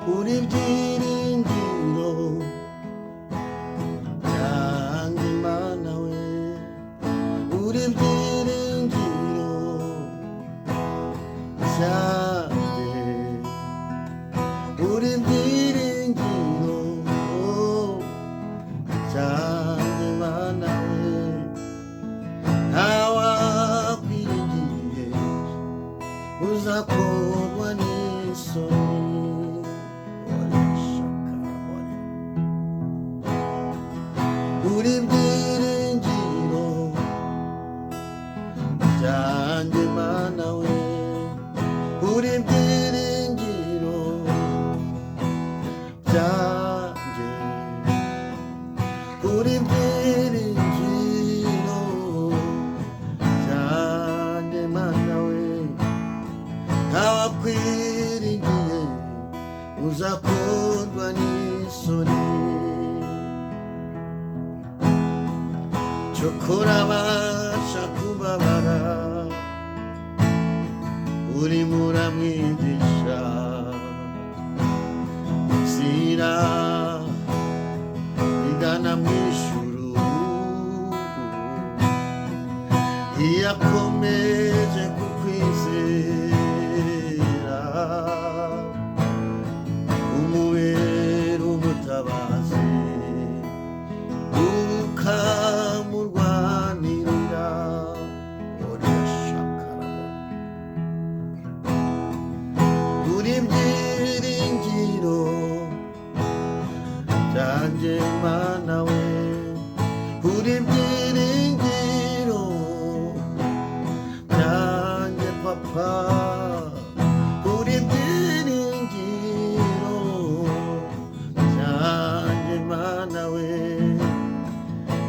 우리 byiringiro byanjye mana we uri byiringiro byanjye uri byiringiro byanjye mana we ntawakwiringiye uzakorwa n'isoni uri byiringiro byanjye mana we uri byiringiro byanjye uri byiringiro byanjye mana we ntawakwiringiye uzakorwa n'isoni cyokora abasha kubabara urimo uramwigisha inzira igana mu ijuru iyo akomeje kukwizera umubera umutabazi ukamurwanirira uri byiringiro byanjye mana we uri byiringiro byanjye papa uri byiringiro byanjye mana we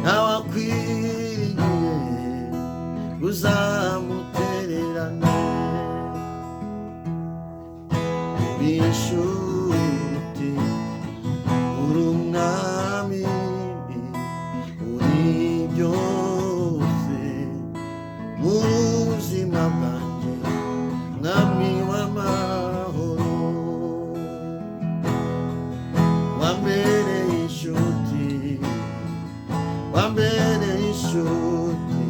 ntawakwiringiye uzamutererane inshuti uri umwami uri byose mu buzima bwanjye mwami w'amahoro wambereye inshuti wambereye inshuti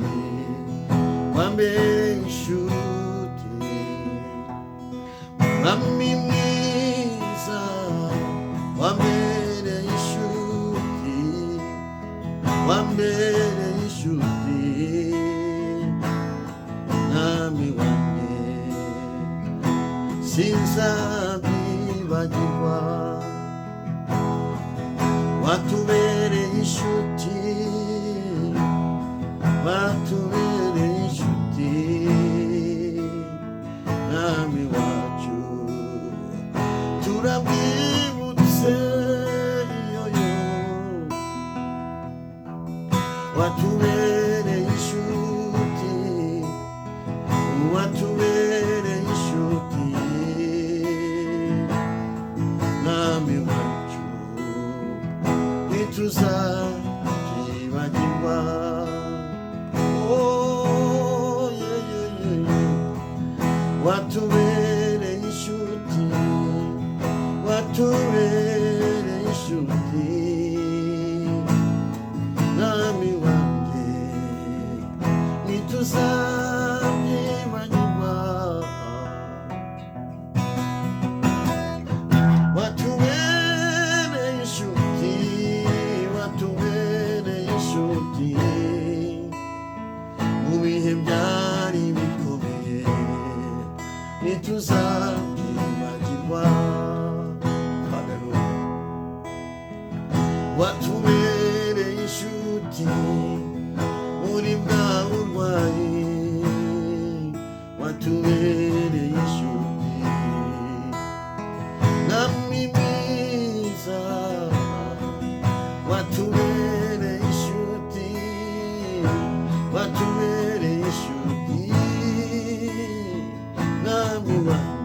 wambereye inshuti mwami mwiza wambereye inshuti wambereye inshuti mwami wanjye sinzabyibagirwa watubereye inshuti watubereye inshuti mwami wacu turabwibutse yoyo watubereye inshuti watubereye inshuti mwami wacu ntituzabyibagirwa oh yeah, yeah, yeah. watubereye inshuti watubereye inshuti mwami wanjye ntituzabyibagirwa watubereye inshuti watubereye inshuti mu bihe byari bikomeye ntituzabyibagirwa watubereye inshuti muri bwa burwayi watubereye inshuti mwami mwiza watubereye inshuti watubereye inshuti mwami wanjye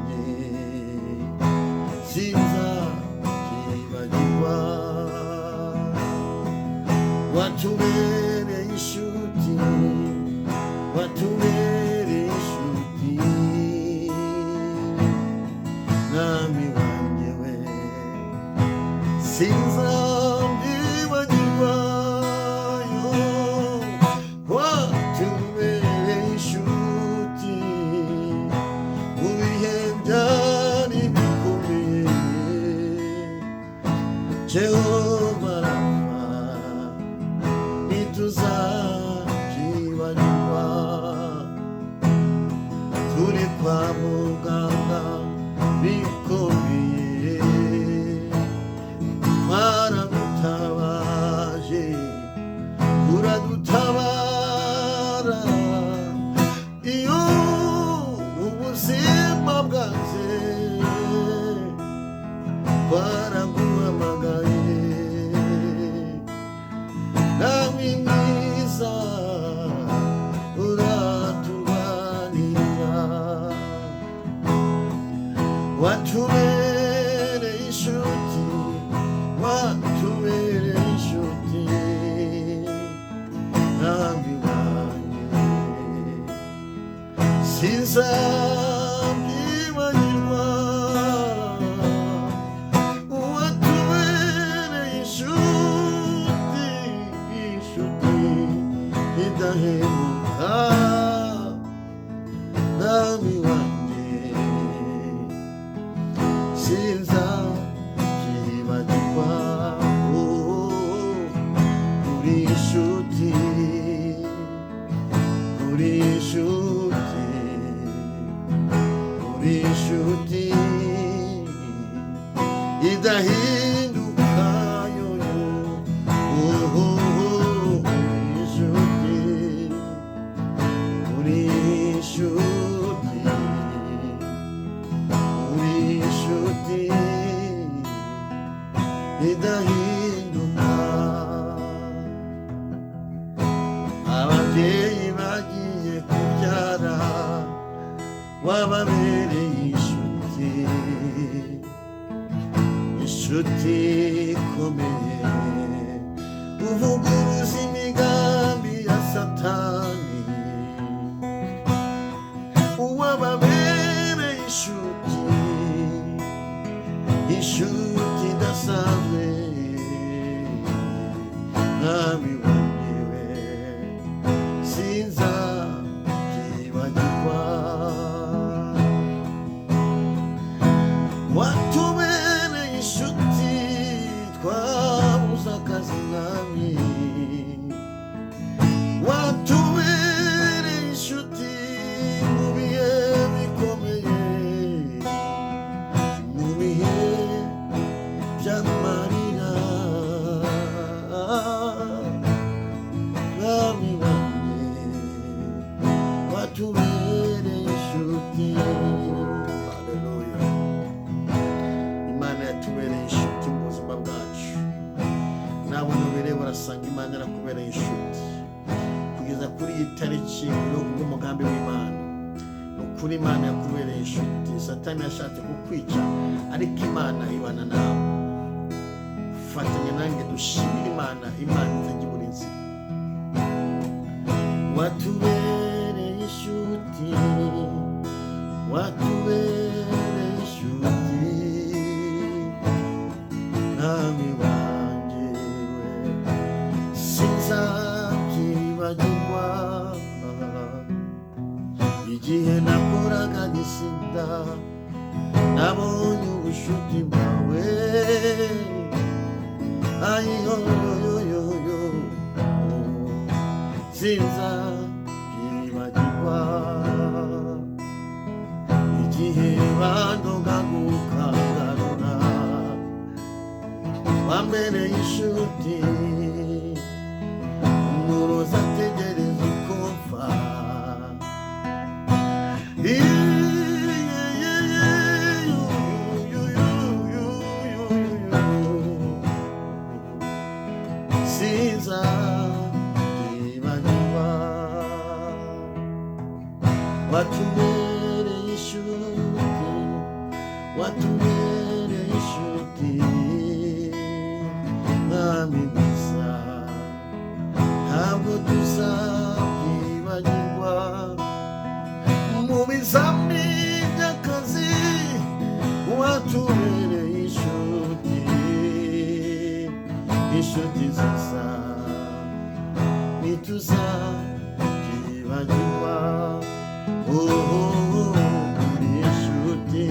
kwa muganga bikomeye twaragutabaje uradutabara iyo ubuzima bwanze twaraguhamagaye nawe mwiza uraturwanira watubereye inshuti watubereye inshuti nawe wanjye sinzabyibagirwa watubereye inshuti inshuti idahemuka nawe wanjye sinzabyibagirwa uri inshuti uri inshuti uri inshuti idahinduka yoyo uri inshuti uri inshuti idahinduka ababyeyi bagiye kubyara wababereye inshuti inshuti ikomeye uvuguruza imigambi ya satani wababereye inshuti inshuti idasanzwe nawe wanjyewe sinzabyibagirwa watubereye inshuti twabuze akazi nawe watubereye inshuti mu bihe bikomeye mu bihe by'amarira mwami wanjye watubereye inshuti haleluya imana yatubereye inshuti mu buzima bwacu nawe nubere barasanga imana yarakubereye inshuti kugeza kuri iyi tariki y'umugambi w'imana ni ukuri imana yakubereye inshuti satani yashatse kukwica ariko imana ibana nawe fatanya nanjye dushimire imana imana izajya ibura inzira watubereye inshuti watubereye inshuti nawe wanjye sinzabyibagirwa igihe nakoraga gisida nabonye ubushuti bwawe ayiyoyoyoyo sinzabyibagirwa igihe bandoga gukangarura wambereye inshuti umurozi ategereza uko mpfa sinzabyibagirwa watubereye inshuti watubereye inshuti mwami mwiza ntabwo tuzabyibagirwa mu bizami by'akazi watubereye inshuti inshuti nziza ntituzabyibagirwa uri inshuti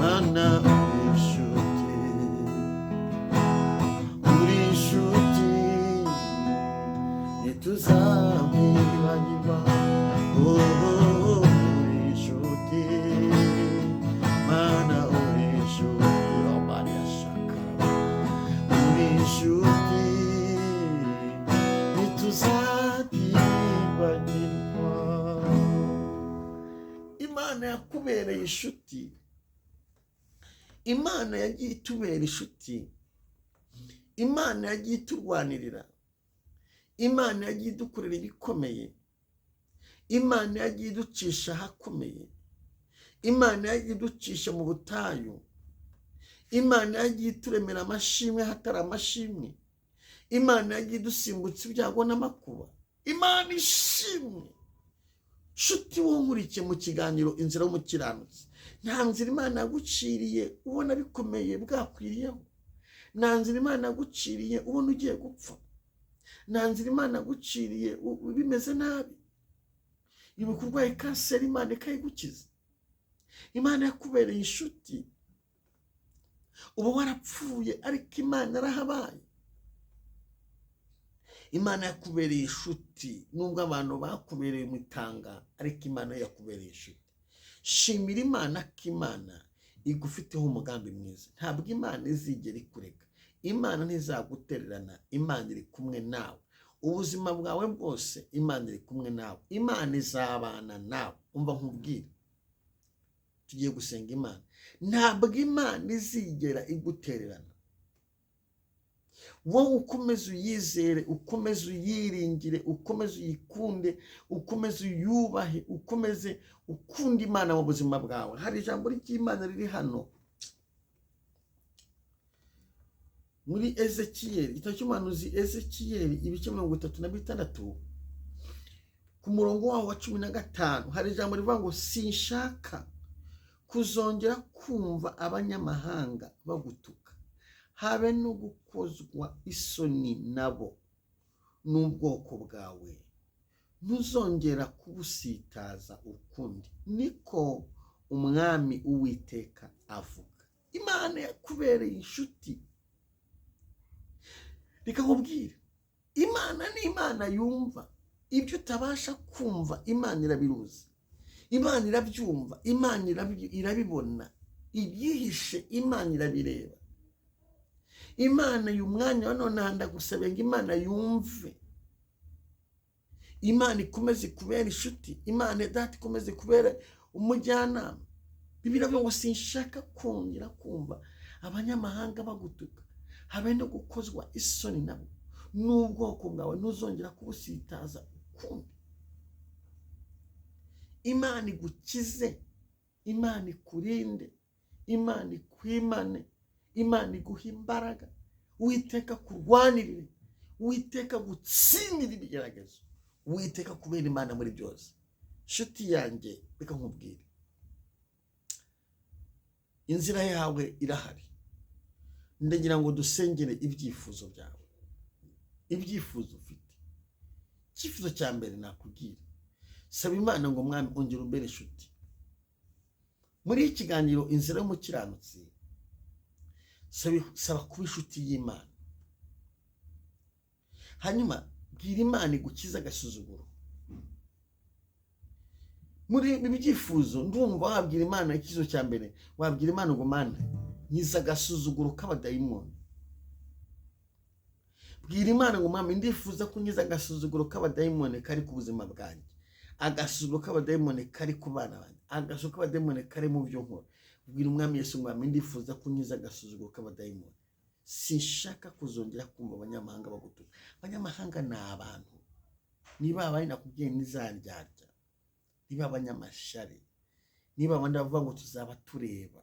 mana uri inshuti uri inshuti ntituzabyibagirwa imana yakubereye inshuti, imana yagiye itubera inshuti, imana yagiye iturwanirira, imana yagiye idukorera ibikomeye, imana yagiye iducisha ahakomeye, imana yagiye iducisha mu butayu, imana yagiye ituremera amashimwe hatari amashimwe, imana yagiye idusimbutsa ibyago n'amakuba. Imana ishimwe. Nshuti wowe nkurikiye mu kiganiro inzira y'umukiranutsi, nta nzira imana yaguciriye ubona bikomeye bwakwiriyeho, nta nzira imana yaguciriye ubona ugiye gupfa, nta nzira imana yaguciriye bimeze nabi, ibuka urwaye kanseri imana ikayigukiza. Imana yakubereye inshuti, uba warapfuye ariko imana yarahabaye. Imana yakubereye inshuti nubwo abantu bakubereye umutanga, ariko imana yakubereye inshuti. Shimira imana ko imana igufiteho umugambi mwiza. Ntabwo imana izigera ikureka, imana ntizagutererana, imana iri kumwe nawe ubuzima bwawe bwose, imana iri kumwe nawe, imana izabana nawe. Umva nkubwire, tugiye gusenga imana. Ntabwo imana izigera igutererana. Wowe ukomeze uyizere, ukomeze uyiringire, ukomeze uyikunde, ukomeze uyubahe, ukomeze ukunda imana mu buzima bwawe. Hari ijambo ry'imana riri hano muri Ezekiyeli, igitabo cy'umuhanuzi Ezekiyeli, ibice 36 ku murongo waho wa 15. Hari ijambo rivuga ngo sinshaka kuzongera kumva abanyamahanga bagutuka, habe no gukozwa isoni nabo, n'ubwoko bwawe ntuzongera kubusitaza ukundi, niko umwami Uwiteka avuga. Imana yakubereye inshuti. Reka nkubwire, imana ni imana yumva ibyo utabasha kumva. Imana irabiruzi, imana irabyumva, imana irabibona, ibyihishe imana irabireba. Imana y'umwanya wa none ndagusabye ngo imana yumve, imana ikomeze kubera inshuti, imana data ikomeze kubera umujyanama. Bibiliya ngo sinshaka kongera kumva abanyamahanga bagutuka, habe no gukozwa isoni nabo, n'ubwoko bwawe ntuzongera kubusitaza ukundi. Imana igukize, imana ikurinde, imana ikwimane, imana iguha imbaraga, Uwiteka kurwanirire, Uwiteka gutsindira ibigeragezo, Uwiteka kubera imana muri byose. Nshuti yanjye, reka nkubwire, inzira yawe irahari. Ndagira ngo dusengere ibyifuzo byawe, ibyifuzo ufite. Icyifuzo cya mbere nakubwira, saba imana ngo mwami ongera umbere inshuti. Muri iki kiganiro inzira y'umukiranutsi, saba kuba inshuti y'Imana. Hanyuma bwira imana igukiza agasuzuguro. Muri ibi byifuzo ndumva wabwira imana ikizo cya mbere, wabwira imana ngo mana nkiza agasuzuguro k'abadayimoni. Bwira imana ngo mwami ndifuza ko nkiza agasuzuguro k'abadayimoni kari ku buzima bwanjye, agasuzuguro k'abadayimoni kari ku bana banjye, agasuzuguro k'abadayimoni kari mu byo nkora. Bwira umwami Yesu ngo mwami ndifuza ko nkiza agasuzuguro k'abadayimoni. Sinshaka kuzongera kumva abanyamahanga bagutuka. Abanyamahanga ni abantu, niba abari nakubwiye nizandyarya, niba abanyamashari, niba abandi bavuga ngo tuzaba tureba,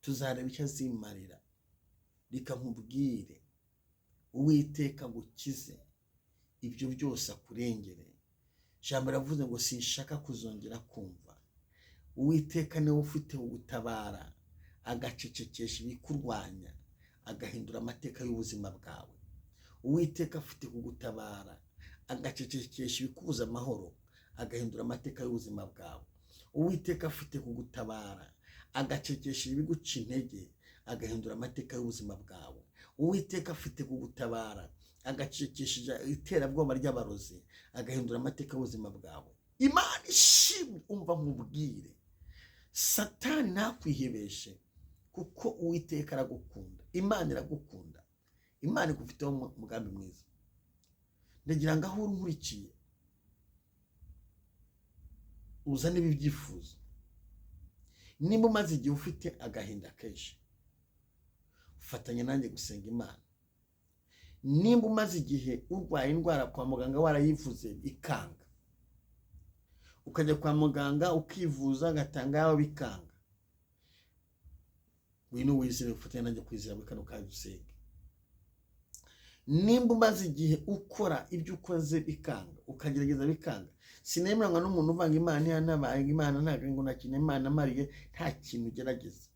tuzareba icyo azimarira. Reka nkubwire, Uwiteka gukize, ibyo byose akurengere. Ijambo ravuze ngo sinshaka kuzongera kumva. Uwiteka niwe ufite ugutabara, agacecekesha ibikurwanya, agahindura amateka y'ubuzima bwawe. Uwiteka afite kugutabara, agacecekesha ibikubuza amahoro, agahindura amateka y'ubuzima bwawe. Uwiteka afite kugutabara, agacecekesha ibiguca intege, agahindura amateka y'ubuzima bwawe. Uwiteka afite kugutabara, agacecekesha iterabwoba ry'abarozi, agahindura amateka y'ubuzima bwawe. Imana ishimwe. Umva nkubwire, Satani ntakwihebeshe, kuko Uwiteka aragukunda, Imana iragukunda, Imana igufiteho umugambi mwiza. Ndagira ngo aho unkurikiye uzane ibi byifuzo, nimba umaze igihe ufite agahinda kenshi, ufatanya nanjye gusenga Imana. Nimba umaze igihe urwaye indwara kwa muganga warayivuze ikanga, ukajya kwa muganga ukivuza agatanga yawe bikanga, ngwino wizere ufatanya nanjye kwizera muri kano kanya dusenge. Nimba umaze igihe ukora ibyo ukoze bikanga, ukagerageza bikanga, sinemeranywa n'umuntu uvanga Imana yanabaye Imana ntabwo ngo nakina Imana mariye, nta kintu ugerageza.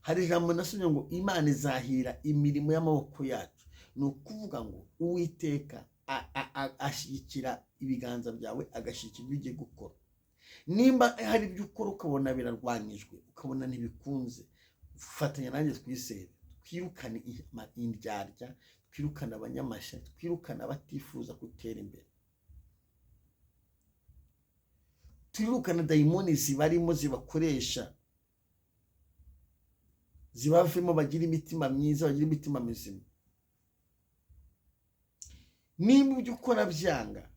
Hari ijambo nasomye ngo Imana izahira imirimo y'amaboko yacu. Ni ukuvuga ngo Uwiteka ashyigikira ibiganza byawe, agashyigikira ibyo ugiye gukora. Nimba hari ibyo ukora ukabona birarwanyijwe, ukabona ntibikunze, fatanya nanjye twisere, twirukane indyarya, twirukane abanyamashya, twirukane abatifuza gutera imbere, twirukane dayimoni zibarimo zibakoresha, zibavemo bagira imitima myiza, bagira imitima mizima. Nimba ibyo ukora byanga,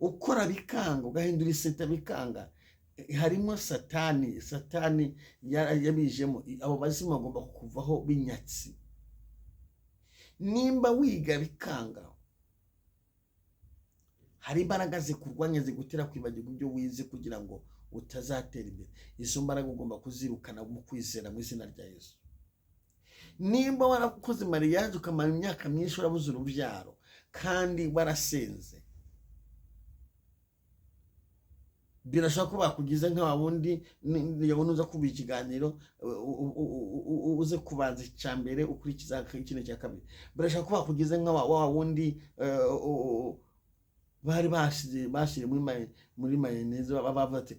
ukora bikanga, ugahindura iseta bikanga, harimo satani yabijemo, abo bazima bagomba kuvaho binyatsi. Nimba wiga bikanga, hari imbaraga zikurwanya zigutera kwibagirwa ibyo wize kugira ngo utazatera imbere. Izo mbaraga ugomba kuzirukana mu kwizera mu izina rya Yesu. Nimba warakoze mariage ukamara imyaka myinshi warabuze urubyaro kandi warasenze, birashobora ko bakugize nka wundi yabona uza kuba ikiganiro uze kubanza icya mbere ukurikiza ikintu cya kabiri. Birashobora ko bakugize nka wa wundi bari bashyire muri mayoneze bavuga ati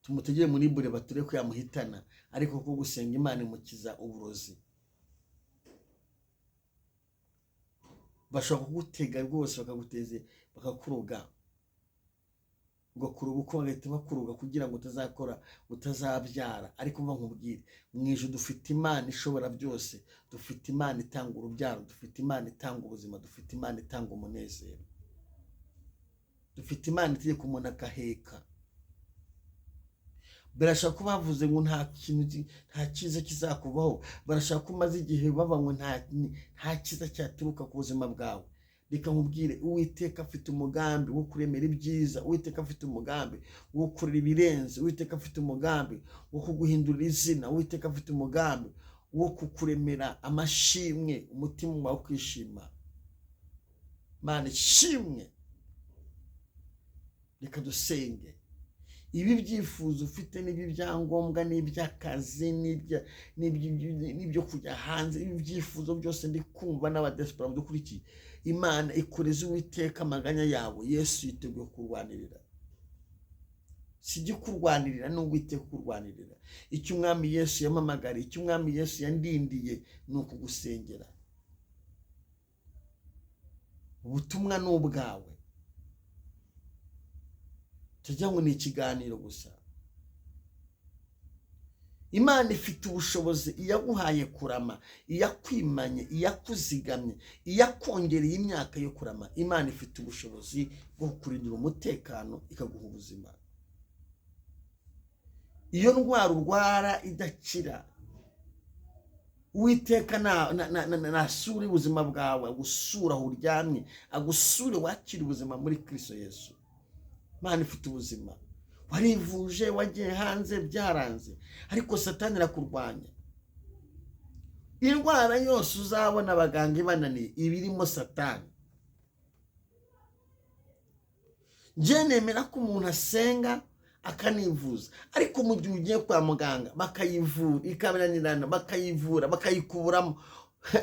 tumutegere muri bure bature ko yamuhitana, ariko ko gusenga Imana imukiza uburozi. Bashobora kugutega rwose bakaguteze bakakuroga, ngo kuruga uko bagahita bakuruga kugira ngo utazakora utazabyara. Ariko mva nkubwire, mu ijuru dufite Imana ishobora byose, dufite Imana itanga urubyaro, dufite Imana itanga ubuzima, dufite Imana itanga umunezero, dufite Imana itegeka umuntu akaheka. Barashaka ko bavuze ngo nta cyiza kizakubaho, barashaka ko umaze igihe bava ngo nta cyiza cyaturuka ku buzima bwawe. Reka nkubwire, Uwiteka afite umugambi wo kuremera ibyiza, Uwiteka afite umugambi wo gukorera ibirenze, Uwiteka afite umugambi wo kuguhindurira izina, Uwiteka afite umugambi wo kukuremera amashimwe, umutima wawe kwishima. Mana ishimwe. Reka dusenge. Ibi byifuzo ufite n'ibi byangombwa n'iby'akazi n'ibyo kujya hanze, ibi byifuzo byose ndi kumva n'abadesipora dukurikiye, Imana ikoreze Uwiteka amaganya yawe. Yesu yiteguye kurwanirira, sijye kurwanirira n'Uwiteka kurwanirira. Icyo Umwami Yesu yamamagariye, icyo Umwami Yesu yandindiye ni ukugusengera. Ubutumwa ni ubwawe, tujya ngo ni ikiganiro gusa. Imana ifite ubushobozi, iyaguhaye kurama, iyakwimanye, iyakuzigamye, iyakongereye imyaka yo kurama. Imana ifite ubushobozi bwo kurindira umutekano ikaguha ubuzima. Iyo ndwara urwara idakira, Uwiteka nasure ubuzima bwawe, agusura aho uryamye, agusure wakire ubuzima muri Kristo Yesu. Imana ifite ubuzima. Warivuje, wagiye hanze byaranze, ariko Satani arakurwanya. Indwara yose uzabona abaganga ibananiye ibirimo Satani. Njye nemera ko umuntu asenga akanivuza, ariko mu gihe ugiye kwa muganga bakayivura ikabananirana, bakayivura bakayikuburamo,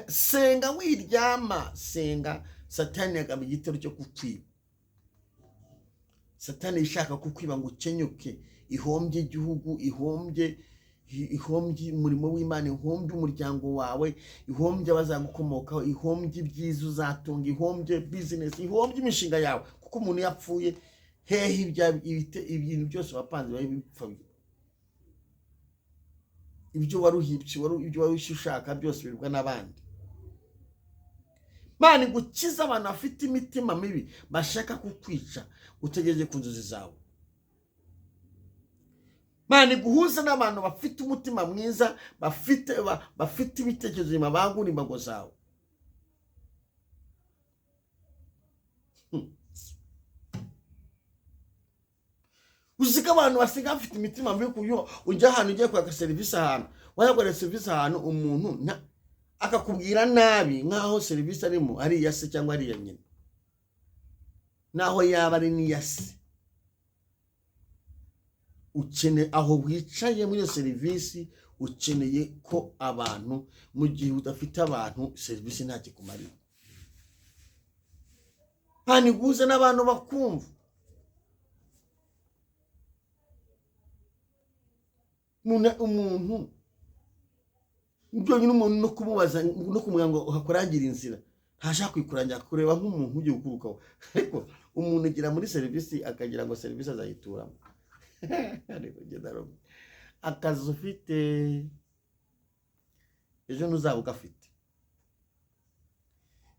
senga wiryama, senga. Satani yagamba igitero cyo kukwiba. Satani ishaka kukwiba ngo ukenyuke, ihombye igihugu, ihombye umurimo w'Imana, ihombye umuryango wawe, ihombye abazagukomokaho, ihombye ibyiza uzatunga, ihombye business, ihombye imishinga yawe. Kuko umuntu yapfuye, hehe ibintu byose wapanze bari bipfa. Ibyo waruhibye, ibyo warushye ushaka byose birwa n'abandi. Imana igukiza abantu bafite imitima mibi bashaka kukwica utegereje ku nzozi zawe. Imana iguhuza n'abantu bafite umutima mwiza, bafite ibitekerezo bizima, bagura imbago zawe. Uziko abantu basiga bafite imitima mibi kuyo ujya ahantu ugiye kwaka serivisi ahantu, wayagora serivisi ahantu umuntu akakubwira nabi nkaho serivisi arimo ari iya se cyangwa ari iya nyina, naho yaba ari n'iya se. Ukene aho wicaye muri iyo serivisi, ukeneye ko abantu, mu gihe udafite abantu serivisi nta kikumarira. Imana iguhuze n'abantu bakumva. Umuntu byonyine umuntu no kumubaza no kumubwira ngo hakurangira inzira ntashaka kwikurangira kureba nk'umuntu ugiye gukurukaho, ariko umuntu agira muri serivisi akagira ngo serivisi azayituramo. Akazi ufite ejo ntuzaba ugafite,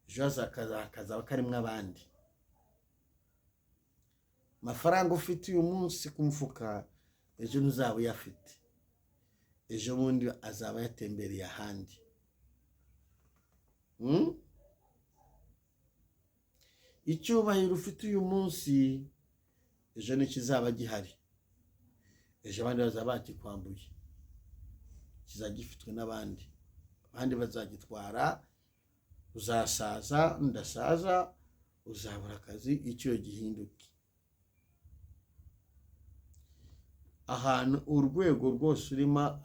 ejo hazakazaba karimo abandi. Amafaranga ufite uyu munsi ku mufuka ejo ntuzaba uyafite, ejo bundi azaba yatembereye ahandi. Icyubahiro ufite uyu munsi ejo ntikizaba gihari, ejo abandi bazaba bakikwambuye, kizagifitwe n'abandi, abandi bazagitwara. Uzasaza, ndasaza, uzabura akazi, icyo gihinduke. Ahantu urwego rwose urimo,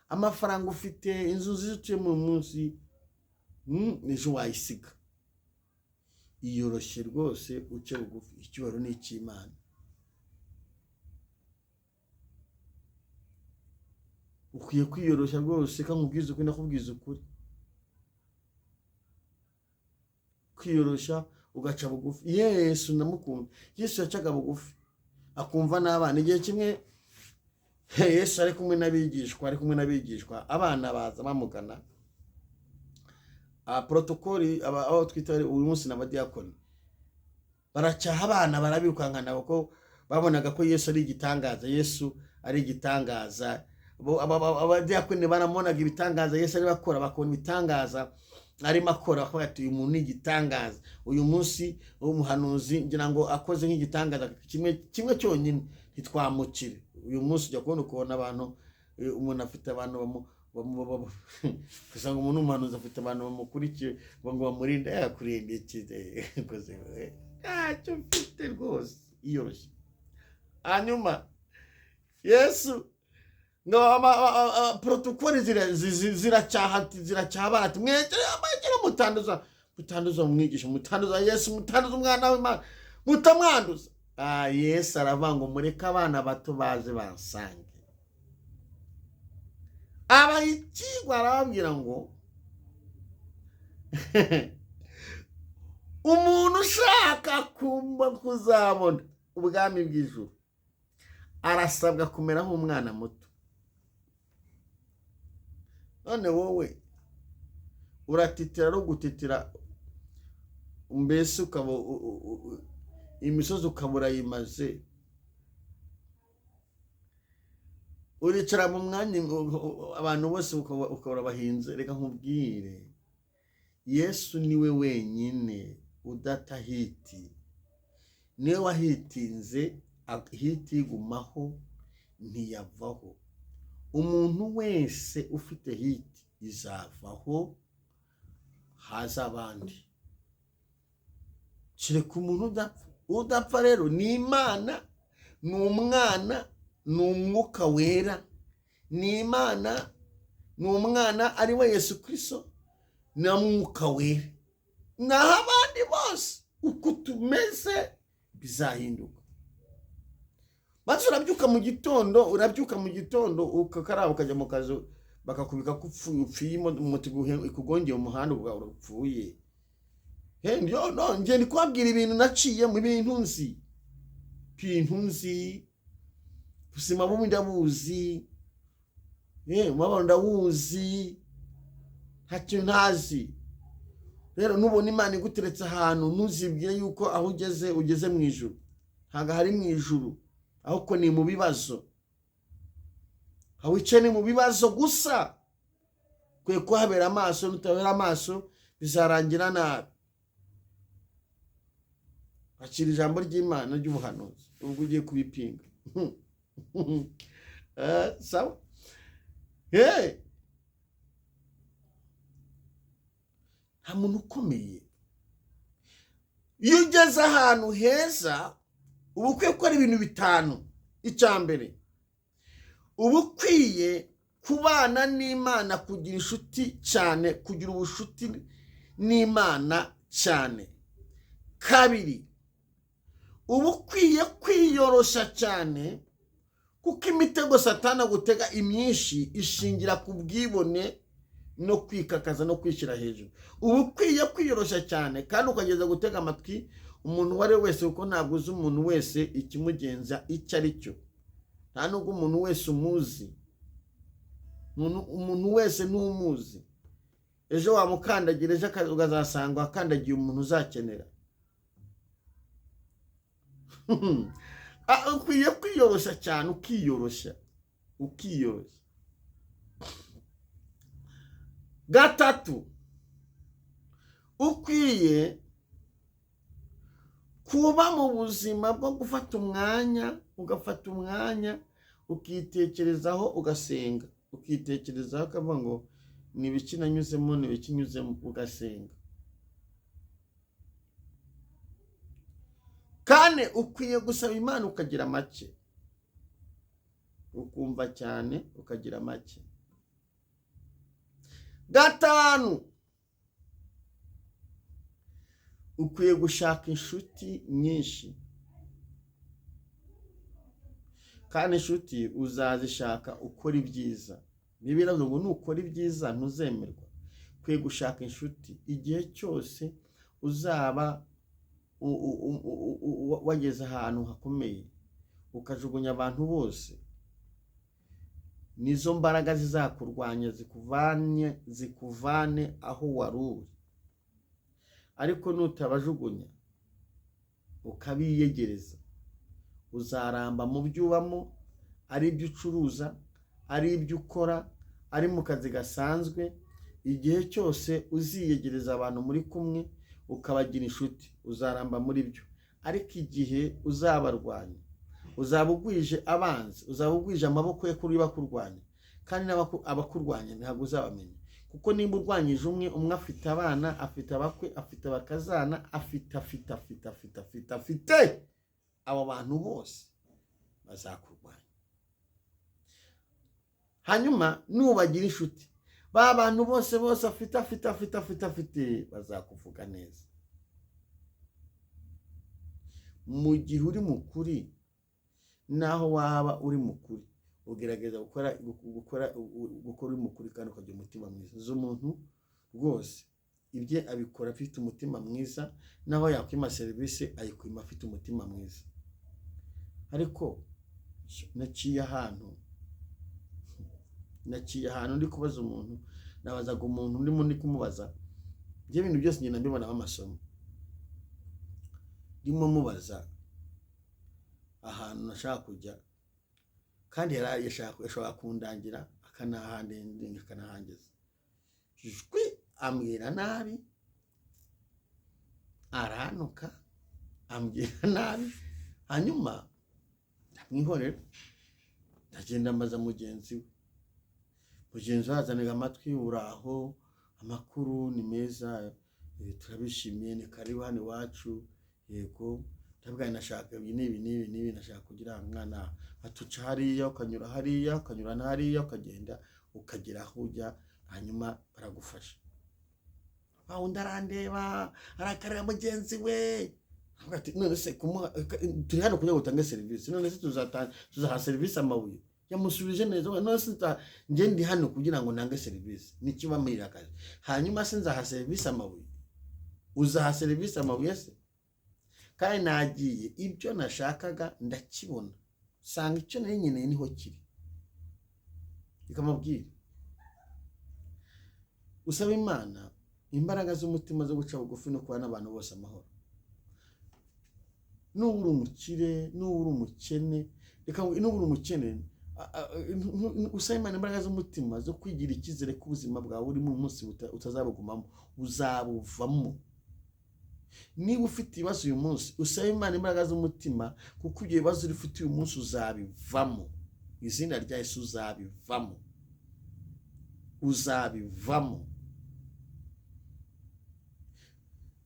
amafaranga ufite, inzu zituye mu munsi, ejo wayisiga. Iyoroshye rwose, uce bugufi, icyubahiro ni icy'Imana. Ukwiye kwiyoroshya rwose, kankubwiza ukuri ndakubwiza ukuri. Kwiyoroshya ugaca bugufi. Yesu ndamukunda. Yesu yacaga bugufi akumva n'abana. Igihe kimwe Yesu ari kumwe n'abigishwa, abana baza bamugana. Protokoli aho twita uyu munsi n'abadiyakoni baracyaha abana, barabirukankana kuko babonaga ko Yesu ari igitangaza. Yesu ari igitangaza. Abadiyakoni baramonaga ibitangaza Yesu ari bakora, bakora ibitangaza arimo akora, bakavuga ati uyu muntu ni igitangaza. Uyu munsi umuhanuzi ngira ngo akoze nk'igitangaza kimwe cyonyine ntitwamukire. Uyu munsi ujya kubona abantu, umuntu afite abantu kusanga umuntu umuhanuzi afite abantu bamukurikiye ngo bamurinde, yakurindikije koze ntacyo mfite rwose, iyoroshye. Hanyuma Yesu ngo protokoli ziracyaha bati mwegera mutanduza umwigisha, mutanduza Yesu, mutanduza umwana w'Imana, mutamwanduza. Yesu aravuga ngo mureke abana bato baze bansange. Abayikigwa arababwira ngo umuntu ushaka kuzabona ubwami bw'ijuru arasabwa kumera nk'umwana muto. None wowe uratitira no gutitira, mbese ukaba imisozi ukabura yimaze, uricara mu mwanya abantu bose ukabura bahinze. Reka nkubwire, Yesu niwe wenyine udata hiti, niwe wahitinze, hiti igumaho ntiyavaho. Umuntu wese ufite hiti izavaho, haza abandi. Kireka umuntu udapfa rero ni Imana, ni Umwana, ni Umwuka Wera, ni Imana, ni Umwana ari we Yesu Kristo na Mwuka Wera. Naho abandi bose uko tumeze bizahinduka. Maze urabyuka mu gitondo ukakaraba ukajya mu kazi, bakakubika ko upfuye, umuti ikugongeye umuhanda ubwawe urapfuye. Ngiye ndikubabwira ibintu naciye mu bintu nzi, ubuzima bubi ndabuzi, umubabaro ndawuzi, ntacyo ntazi. rero nubona Imana iguteretse ahantu ntuzibwire yuko aho ugeze mu ijuru. Ntabwo hari mu ijuru, ahubwo ni mu bibazo. aho wicaye ni mu bibazo gusa. Kwe kuhabera amaso, nutabera amaso bizarangira nabi. Akira ijambo ry'Imana ry'ubuhanuzi ubwo ugiye kubipinga. Sawa. Nta muntu ukomeye. Iyo ugeze ahantu heza uba ukwiye gukora ibintu bitanu. Icya mbere, uba ukwiye kubana n'Imana, kugira inshuti cyane, kugira ubushuti n'Imana cyane. Kabiri, uba ukwiye kwiyoroshya cyane, kuko imitego Satani agutega imyinshi ishingira ku bwibone no kwikakaza no kwishyira hejuru. Uba ukwiye kwiyoroshya cyane kandi ukageza gutega amatwi umuntu uwo ari we wese, kuko ntabwo uzi umuntu wese ikimugenza icyo ari cyo. Nta nubwo umuntu wese umuzi. Umuntu wese ntumuzi. Ejo wamukandagira, ejo ukazasanga wakandagiye umuntu uzakenera. Ukwiye kwiyoroshya cyane, ukiyoroshya. Gatatu, ukwiye kuba mu buzima bwo gufata umwanya, ugafata umwanya ukitekerezaho, ugasenga, ukitekerezaho ukavuga ngo ni ibiki nanyuzemo, ni ibiki nyuzemo, ugasenga. Kane, ukwiye gusaba Imana ukagira make, ukumva cyane ukagira make. Gatanu, ukwiye gushaka inshuti nyinshi, kandi inshuti uzazishaka ukora ibyiza. Bibiliya iravuga ngo nukora ibyiza ntuzemerwa. Ukwiye gushaka inshuti igihe cyose uzaba wageze ahantu hakomeye, ukajugunya abantu bose. Nizo mbaraga zizakurwanya, zikuvane aho wari uri. Ariko nutabajugunya ukabiyegereza, uzaramba mu byo ubamo, ari ibyo ucuruza, ari ibyo ukora, ari mu kazi gasanzwe. Igihe cyose uziyegereza abantu muri kumwe ukabagira inshuti, uzaramba muri byo. Ariko igihe uzabarwanya, uzaba ugwije abanzi, uzaba ugwije amaboko ye kuri bakurwanya, kandi abakurwanya ntabwo uzabamenya. Kuko nimba urwanyije umwe afite abana, afite abakwe, afite abakazana, afite abo bantu bose bazakurwanya. Hanyuma nubagira inshuti, ba bantu bose afite bazakuvuga neza. Mu gihe uri mukuri, naho waba uri mukuri, ugerageza gukora uri mukuri kandi ukagira umutima mwiza. Z'umuntu rwose ibye abikora afite umutima mwiza, naho yakwima serivisi ayikwima afite umutima mwiza. Ariko naciye ahantu ndi kubaza umuntu, nabazaga umuntu ndimo ndi kumubaza, ibyo bintu byose ngenda mbibona amasomo. Ndimo mubaza ahantu nashaka kujya, kandi yashobora kundangira akanahangeza. Ambwira nabi, aranuka, ambwira nabi. Hanyuma ndamwihorera, ndagenda mbaza mugenzi we. Mugenzi we azanira amatwi, uraho, amakuru ni meza, turabishimiye, ni karibu hano iwacu, yego. Ndabwira nashaka ibi nashaka kugira umwana atuca hariya, ukanyura hariya, ukanyura hariya, ukagenda ukagera aho ujya, hanyuma baragufasha. Undi arandeba, arakarira mugenzi we. None se turi hano kugira ngo utange serivisi, none se tuzaha serivisi amabuye? Yamusubije neza, none se njye ndi hano kugira ngo nange serivisi, nikiba muri akazi. Hanyuma se nzaha serivisi amabuye? Uzaha serivisi amabuye se? Kandi nagiye ibyo nashakaga ndakibona, sanga icyo nari nkeneye niho kiri. Ikamubwira, usaba Imana imbaraga z'umutima zo guca bugufi no kubana n'abantu bose amahoro. N'ubu uri umukire, n'ubu uri umukene, reka n'ubu uri umukene, usaba Imana imbaraga z'umutima zo kwigira icyizere ko ubuzima bwawe uri mu munsi utazabugumamo, uzabuvamo. Niba ufite ibibazo uyu munsi, usaba Imana imbaraga z'umutima kuko ibyo bibazo ufite uyu munsi uzabivamo. Izina rya Yesu uzabivamo. Uzabivamo.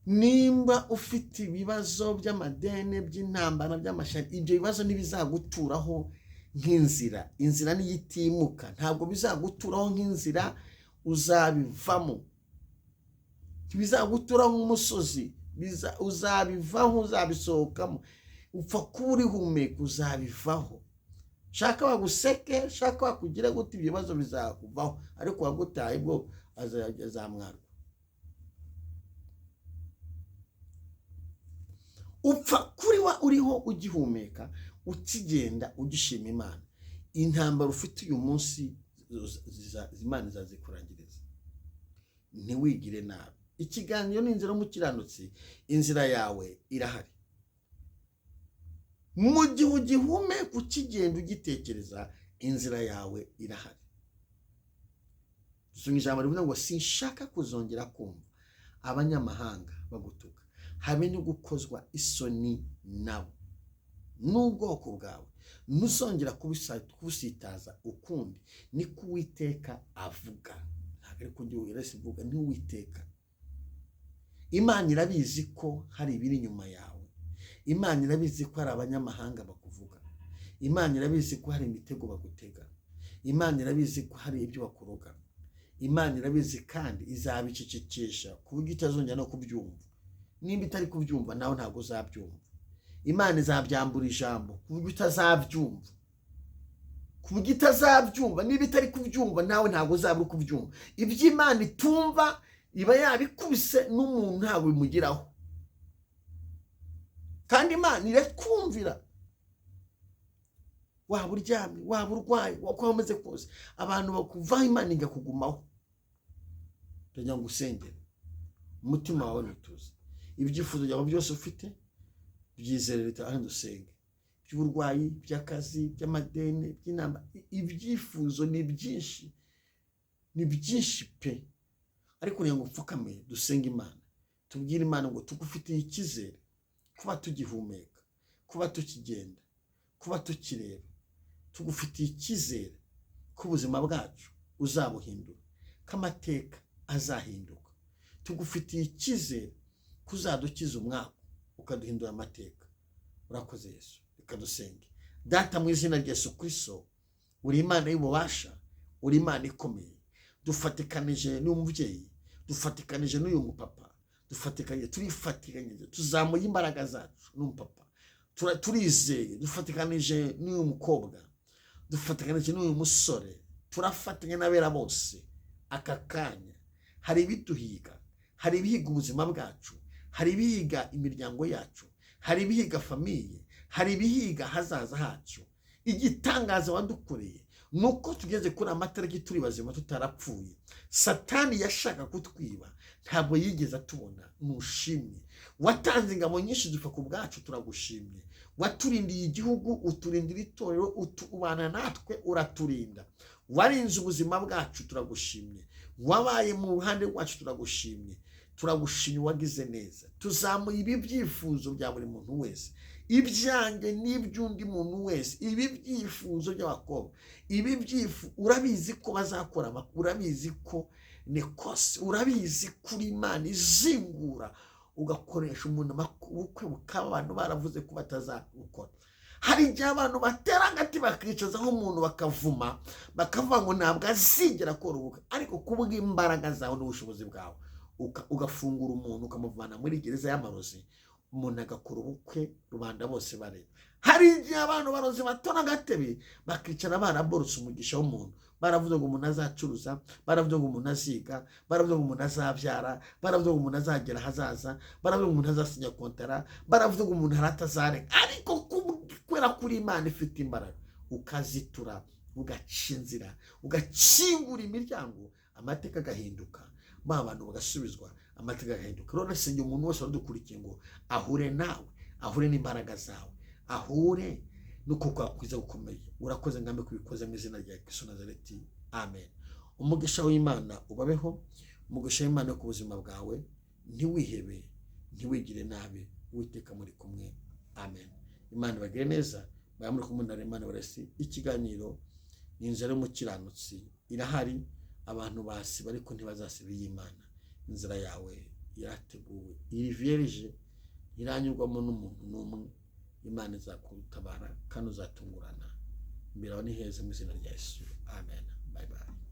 Nimba ufite ibibazo by'amadene, by'intambara, by'amashari, ibyo bibazo ntibizaguturaho nk'inzira. Inzira niyo itimuka, ntabwo bizaguturaho nk'inzira, uzabivamo. Ntibizaguturaho nk'umusozi, uzabivaho, uzabisohokamo. Upfa kuba urihumeka, uzabivaho. Shaka waguseke, shaka wakugira gute, ibyo bibazo bizakuvaho, ariko wagutaye bwo azamwarwa. Upfa kuri uriho ugihumeka, ukigenda ugishima Imana. Intambara ufite uyu munsi Imana izazikurangiriza. Ntiwigire nabi. Ikiganiro ni inzira y'umukiranutsi, inzira yawe irahari. Mu gihe ugihumeka ukigenda ugitekereza, inzira yawe irahari. Dusoma ijambo rivuga ngo sinshaka kuzongera kumva abanyamahanga bagutuka, habe no gukozwa isoni nabo. N'ubwoko bwawe ntuzongera kubusitaza ukundi. Niko Uwiteka avuga. Ntabwo ariko njye wese mvuga, ni Uwiteka. Imana irabizi ko hari ibiri inyuma yawe. Imana irabizi ko hari abanyamahanga bakuvuga. Imana irabizi ko hari imitego bagutega. Imana irabizi ko hari ibyo bakuroga. Imana irabizi kandi izabicecekesha ku buryo utazongera no kubyumva. Nimba itari kubyumva nawe ntabwo uzabyumva. Imana izabyambura ijambo ku buryo utazabyumva. Ku buryo utazabyumva, niba itari kubyumva nawe ntabwo uzabura kubyumva. Ibyo Imana itumva iba yabikubise n'umuntu ntabwo bimugiraho. Kandi Imana irakumvira. Waba uryamye, waba urwaye, waba umeze kose, abantu bakuvaho Imana igakugumaho. Ndagira ngo usengere, umutima wawe ntutuze. Ibyifuzo byawe byose ufite byizere leta ahandi usenge. By'uburwayi, by'akazi, by'amadeni, by'inamba, ibyifuzo ni byinshi. Ni byinshi pe. Ariko niyo ngo upfukame dusenge Imana. Tubwire Imana ngo tugufitiye icyizere kuba tugihumeka, kuba tukigenda, kuba tukireba. Tugufitiye icyizere ko ubuzima bwacu uzabuhindura, ko amateka azahinduka. Tugufitiye icyizere ko uzadukiza umwaka ukaduhindura amateka. Urakoze Yesu. Reka dusenge. Data, mu izina rya Yesu Kristo, uri Imana y'ububasha, uri Imana ikomeye. Dufatikanije n'umubyeyi, dufatikanije n'uyu mupapa, turifatikanyije, tuzamuye imbaraga zacu n'umupapa. Turizeye, dufatikanije n'uyu mukobwa, dufatikanije n'uyu musore, turafatanya n'abera bose. Aka kanya hari ibiduhiga, hari ibihiga ubuzima bwacu, hari ibihiga imiryango yacu, hari ibihiga famiye, hari ibihiga hazaza hacu. Igitangaza wadukoreye nuko tugeze kuri amatariki turi bazima tutarapfuye. Satani yashaka kutwiba, ntabwo yigeze atubona. Nushimye. Watanze ingabo nyinshi dupfa ku bwacu, turagushimye. Waturindiye igihugu, uturindira itorero, ubana natwe, uraturinda. Warinze ubuzima bwacu, turagushimye. Wabaye mu ruhande rwacu, turagushimye. Turagushimye, wagize neza. Tuzamuye ibi byifuzo bya buri muntu wese, ibyanjye n'iby'undi muntu wese. Ibi byifuzo by'abakobwa, ibi byifuzo urabizi ko bazakora amakuru, urabizi ko nekose, urabizi kuri Imana izingura ugakoresha umuntu ubukwe bukaba abantu baravuze ko batazabukora. Hari igihe abantu batera agati bakicazaho umuntu bakavuma, bakavuga ngo ntabwo azigera akora ubukwe, ariko kubw'imbaraga zawe n'ubushobozi bwawe ugafungura umuntu ukamuvana muri gereza y'amarozi, umuntu agakora ubukwe rubanda bose bareba. Hari igihe abantu barozi batora agatebe bakicara baraborotse umugisha w'umuntu, baravuze ngo umuntu azacuruza, baravuze ngo umuntu aziga, baravuze ngo umuntu azabyara, baravuze ngo umuntu azagera hazaza, baravuze ngo umuntu azasinya kontara, baravuze ngo umuntu aratazareka. Ariko kubera kuri Imana ifite imbaraga, ukazitura, ugaca inzira, ugakingura imiryango, amateka agahinduka. ba bantu bagasubizwa, amateka agahinduka. Rero nasengera umuntu wese waradukurikiye ngo ahure nawe, ahure n'imbaraga zawe, ahure nuko kwakwiza gukomeye. Urakoze ngambe kubikoze mu izina rya Kristo Nazareti, amen. Umugisha w'Imana ubabeho, umugisha w'Imana ku buzima bwawe, ntiwihebe, ntiwigire nabi, Uwiteka muri kumwe, amen. Imana bagire neza, muri kumwe na Imana barasi. Ikiganiro ni inzira y'umukiranutsi irahari, abantu basiba ariko ntibazasiba y'Imana. Inzira yawe irateguwe, iri vierge, iranyurwamo n'umuntu n'umwe. Imana izakutabara kandi uzatungurana. Mbere aho ni heza mu izina rya Yesu, amen. Bye bye.